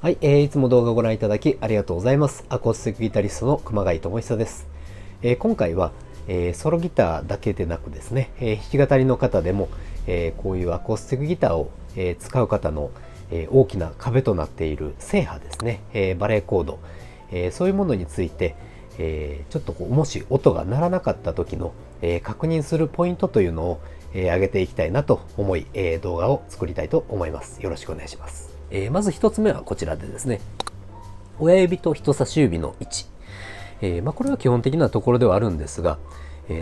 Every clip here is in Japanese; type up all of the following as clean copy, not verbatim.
はい、いつも動画をご覧いただきありがとうございます。アコースティックギタリストの熊谷智久です。今回は、ソロギターだけでなくですね、弾き語りの方でも、こういうアコースティックギターを、使う方の、大きな壁となっている正波ですね、バレーコード、そういうものについて、ちょっともし音が鳴らなかった時の、確認するポイントというのを、上げていきたいなと思い、動画を作りたいと思います。よろしくお願いします。まず一つ目はこちらでですね、親指と人差し指の位置。これは基本的なところではあるんですが、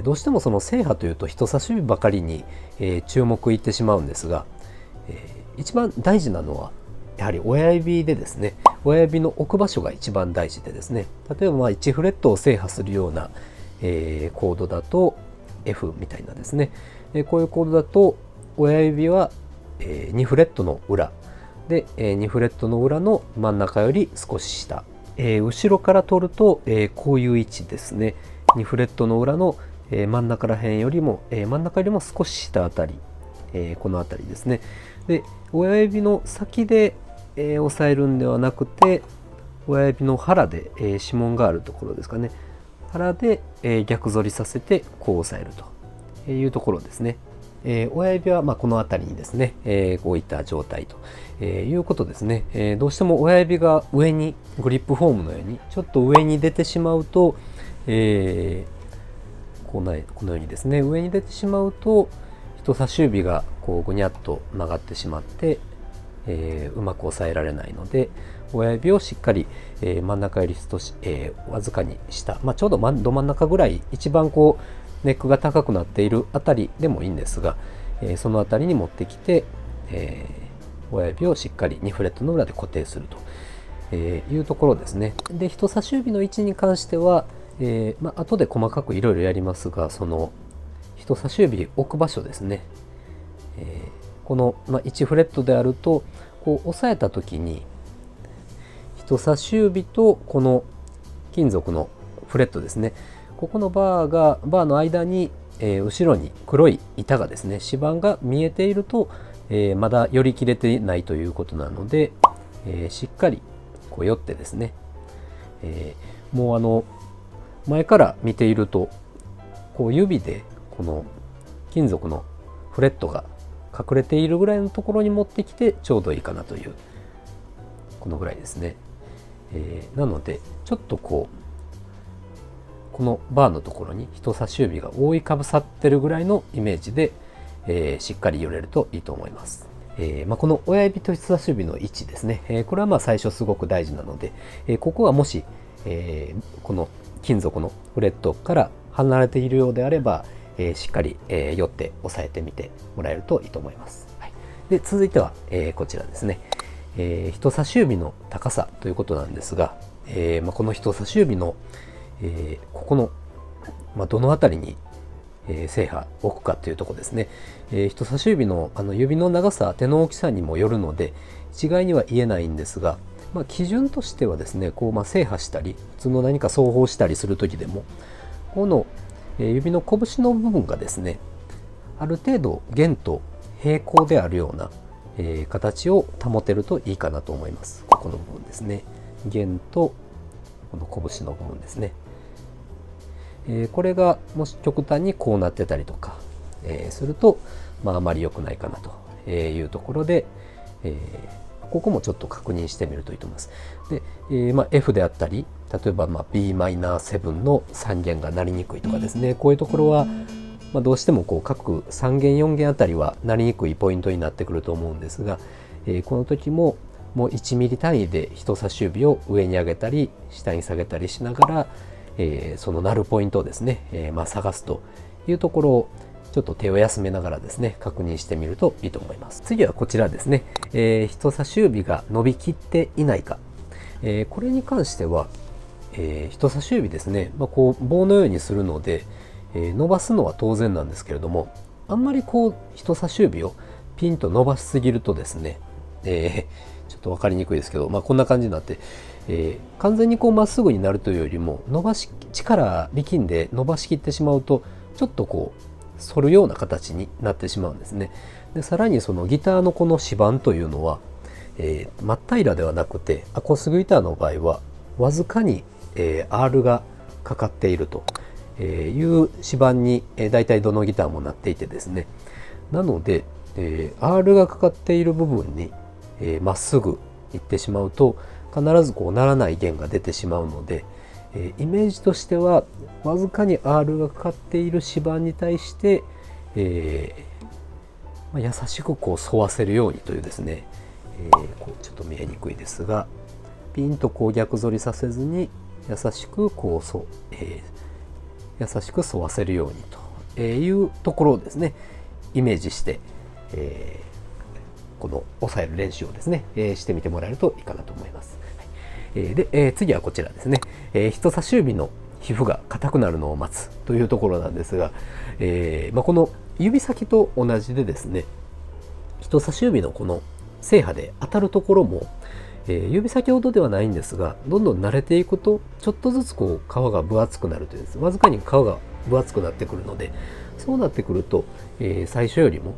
どうしてもその正波というと人差し指ばかりに、注目いってしまうんですが、一番大事なのはやはり親指でですね、親指の置く場所が一番大事でですね、例えば1フレットを制覇するような、コードだと F みたいなですね、こういうコードだと親指は、2フレットの裏で、2フレットの裏の真ん中より少し下、後ろから取ると、こういう位置ですね。2フレットの裏の、真ん中ら辺よりも、真ん中よりも少し下あたり、このあたりですね。で、親指の先で、押さえるんではなくて、親指の腹で、指紋があるところですかね。腹で、逆反りさせてこう押さえるというところですね。親指はこの辺りにですね、こういった状態と、いうことですね。どうしても親指が上にグリップフォームのようにちょっと上に出てしまうと、このようにですね、上に出てしまうと人差し指がこうぐにゃっと曲がってしまって、うまく押さえられないので、親指をしっかり、真ん中より少し、わずかに下、ちょうどど真ん中ぐらい、一番こうネックが高くなっているあたりでもいいんですが、そのあたりに持ってきて、親指をしっかり2フレットの裏で固定すると、いうところですね。で、人差し指の位置に関しては、後で細かくいろいろやりますが、その人差し指置く場所ですね。この、1フレットであると、こう押さえた時に人差し指とこの金属のフレットですね、ここのバーの間に、後ろに黒い板がですね、指板が見えていると、まだ寄り切れていないということなので、しっかりこう寄ってですね、もう前から見ているとこう指でこの金属のフレットが隠れているぐらいのところに持ってきてちょうどいいかなという、このぐらいですね。なのでちょっとこのバーのところに人差し指が覆いかぶさってるぐらいのイメージで、しっかり寄れるといいと思います。この親指と人差し指の位置ですね、これは最初すごく大事なので、ここはもし、この金属のフレットから離れているようであれば、しっかり、寄って押さえてみてもらえるといいと思います。はい、で続いては、こちらですね、人差し指の高さということなんですが、この人差し指の、ここの、どのあたりに正波を置くかというところですね。人差し指の指の長さ、手の大きさにもよるので一概には言えないんですが、基準としてはですね、こう正波したり普通の何か奏法したりする時でも、この指の拳の部分がですね、ある程度弦と平行であるような、形を保てるといいかなと思います。ここの部分ですね、弦とこの拳の部分ですね。これがもし極端にこうなってたりとか、すると、あまり良くないかなというところで、ここもちょっと確認してみるといいと思います。で、F であったり、例えばBm7 の3弦が鳴りにくいとかですね、こういうところは、どうしてもこう各3弦4弦あたりは鳴りにくいポイントになってくると思うんですが、この時ももう1ミリ単位で人差し指を上に上げたり下に下げたりしながら、その鳴るポイントをですね、探すというところをちょっと手を休めながらですね、確認してみるといいと思います。次はこちらですね、人差し指が伸びきっていないか、これに関しては、人差し指ですね、こう棒のようにするので、伸ばすのは当然なんですけれども、あんまりこう人差し指をピンと伸ばしすぎるとですね、ちょっと分かりにくいですけど、こんな感じになって、完全にこうまっすぐになるというよりも力んで伸ばしきってしまうとちょっとこう反るような形になってしまうんですね。でさらにそのギターのこの指板というのは、真っ平らではなくて、アコースティックギターの場合はわずかに、R がかかっているという指板に、大体どのギターもなっていてですね、なので、R がかかっている部分にまっすぐ行ってしまうと必ずこう鳴らない弦が出てしまうので、イメージとしてはわずかに R がかかっている指板に対して、優しくこう沿わせるようにというですね、こうちょっと見えにくいですが、ピンとこう逆反りさせずに優しくこう優しく沿わせるようにというところをですねイメージして、この押さえる練習をですね、してみてもらえるといいかなと思います。で、次はこちらですね、人差し指の皮膚が硬くなるのを待つというところなんですが、この指先と同じでですね、人差し指のこの正刃で当たるところも、指先ほどではないんですが、どんどん慣れていくとちょっとずつこう皮が分厚くなるというです、わずかに皮が分厚くなってくるので、そうなってくると、最初よりも、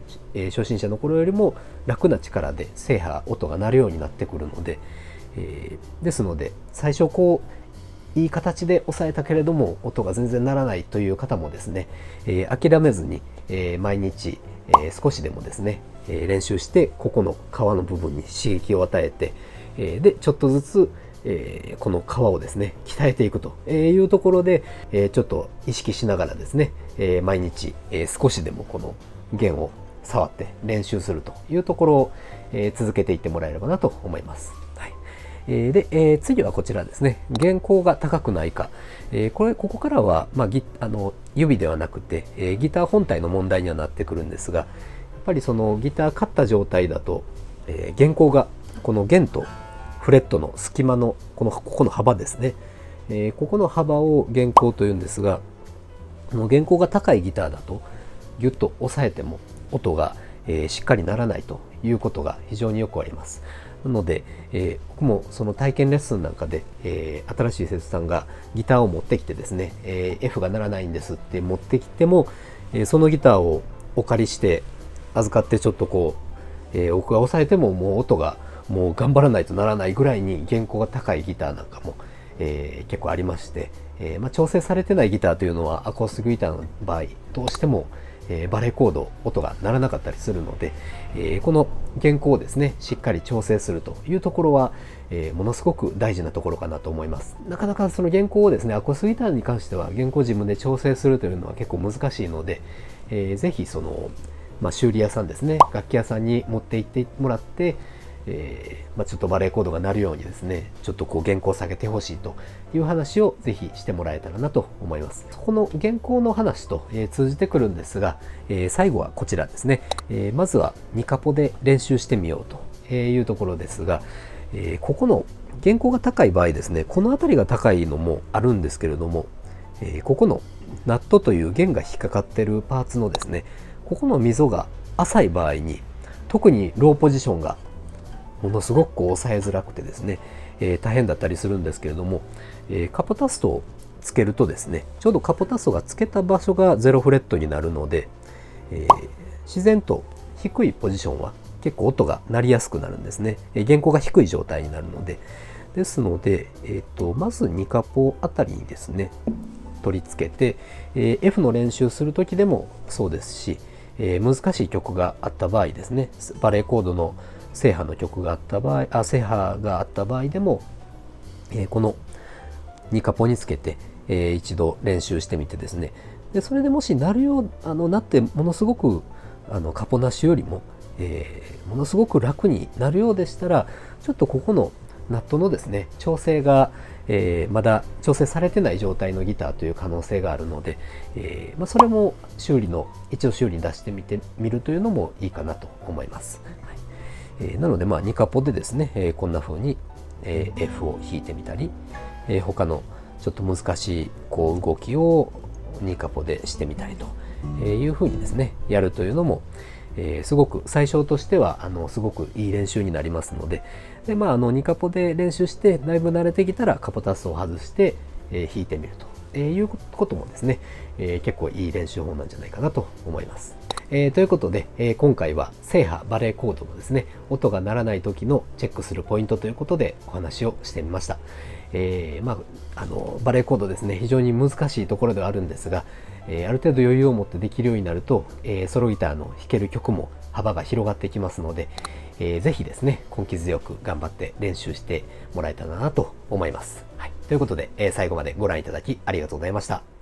初心者の頃よりも楽な力で正刃音が鳴るようになってくるので、ですので最初こういい形で押さえたけれども音が全然鳴らないという方もですね、諦めずに、毎日、少しでもですね、練習してここの皮の部分に刺激を与えて、でちょっとずつ、この皮をですね鍛えていくというところで、ちょっと意識しながらですね、毎日、少しでもこの弦を触って練習するというところを、続けていってもらえればなと思います。で、次はこちらですね、弦高が高くないか、ここからは、指ではなくて、ギター本体の問題にはなってくるんですが、やっぱりそのギター買った状態だと、弦高がこの弦とフレットの隙間のここの幅ですね、ここの幅を弦高というんですが、弦高が高いギターだとギュッと押さえても音が、しっかり鳴らないということが非常によくあります。なので、僕もその体験レッスンなんかで、新しい生徒さんがギターを持ってきてですね、F が鳴らないんですって持ってきても、そのギターをお借りして預かってちょっとこう、僕が押さえてももう音がもう頑張らないとならないぐらいに弦高が高いギターなんかも、結構ありまして、調整されてないギターというのはアコースティックギターの場合どうしてもバレーコード音が鳴らなかったりするので、この弦高をですねしっかり調整するというところは、ものすごく大事なところかなと思います。なかなかその弦高をですねアコースティックギターに関しては弦高自分で調整するというのは結構難しいので、ぜひその、修理屋さんですね、楽器屋さんに持って行ってもらって、ちょっとバレーコードが鳴るようにですねちょっとこう弦高を下げてほしいという話をぜひしてもらえたらなと思います。この弦高の話と、通じてくるんですが、最後はこちらですね、まずはニカポで練習してみようというところですが、ここの弦高が高い場合ですね、この辺りが高いのもあるんですけれども、ここのナットという弦が引っかかってるパーツのですね、ここの溝が浅い場合に特にローポジションがものすごくこう抑えづらくてですね、大変だったりするんですけれども、カポタストをつけるとですね、ちょうどカポタストがつけた場所が0フレットになるので、自然と低いポジションは結構音が鳴りやすくなるんですね。弦高が低い状態になるので、ですので、まず2カポあたりにですね取り付けて、F の練習する時でもそうですし、難しい曲があった場合ですね、バレーコードの正派の曲があった場合、正派があった場合でも、この2カポにつけて、一度練習してみてですね、でそれでもしなってものすごくカポなしよりも、ものすごく楽になるようでしたら、ちょっとここのナットのですね調整が、まだ調整されてない状態のギターという可能性があるので、それも一応修理に出してみるというのもいいかなと思います。なので2カポでですね、こんな風に、F を弾いてみたり、他のちょっと難しいこう動きを2カポでしてみたりという風にですねやるというのも、すごく最初としてはすごくいい練習になりますので、2カポで練習してだいぶ慣れてきたらカポタスを外して、弾いてみるということもですね、結構いい練習法なんじゃないかなと思います。ということで、今回は正波バレーコードのですね、音が鳴らない時のチェックするポイントということでお話をしてみました。バレーコードですね、非常に難しいところではあるんですが、ある程度余裕を持ってできるようになると、ソロギターの弾ける曲も幅が広がってきますので、ぜひですね、根気強く頑張って練習してもらえたらなと思います。はい、ということで、最後までご覧いただきありがとうございました。